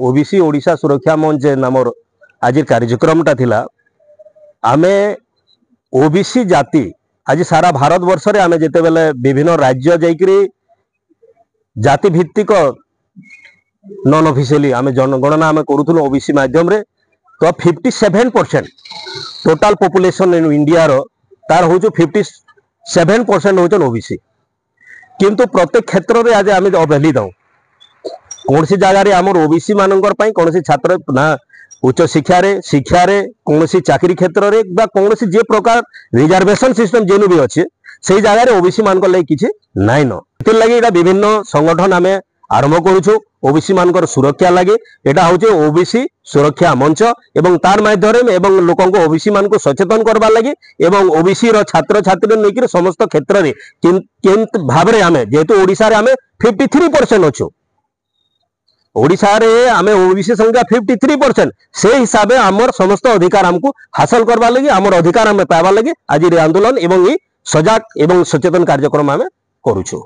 OBC Odisha सुरक्षा मंच नामर आज कार्यक्रमटा थिला आमे ओबीसी जाति आज सारा भारत वर्ष रे आमे जेते बेले विभिन्न राज्य जाइकरी जाति भित्तिक नॉन ऑफिशियली आमे जनगणना आमे करूथुलो ओबीसी माध्यम रे तो 57% टोटल पॉपुलेशन इन इंडिया रो तार हो 57% होचन ओबीसी किंतु प्रत्येक क्षेत्र रे आज आमे अवहेलित दउ कौन सी जगह रे आमर ओबीसी मानकर पई कौन सी छात्र ना उच्च शिक्षा रे कौन सी चाकरी क्षेत्र रे बा कौन सी जे प्रकार रिजर्वेशन सिस्टम जेनु भी अच्छे से जगह रे ओबीसी मानकर लागि किछि नाइ न एतिर लागि एटा विभिन्न संगठन आमे आरंभ करूछु ओबीसी मानकर सुरक्षा लागि एटा होचे ओबीसी सुरक्षा मंच एवं तार माध्यम एवं लोकों को ओबीसी मान को सचेतन करबा लागि एवं ओबीसी रो छात्र छात्री नेकिर समस्त क्षेत्र रे किंत भाबरे आमे जेतु ओडिसा रे आमे 53% अछु ओडिशा रे आमे ओबीसी संख्या 53% से हिसाब आमर समस्त अधिकार हमको हासिल करबा लागि आमर अधिकार हमें पाइबा लागि आज आंदोलन एवं सजाग एवं सचेतन कार्यक्रम आमे करूछु।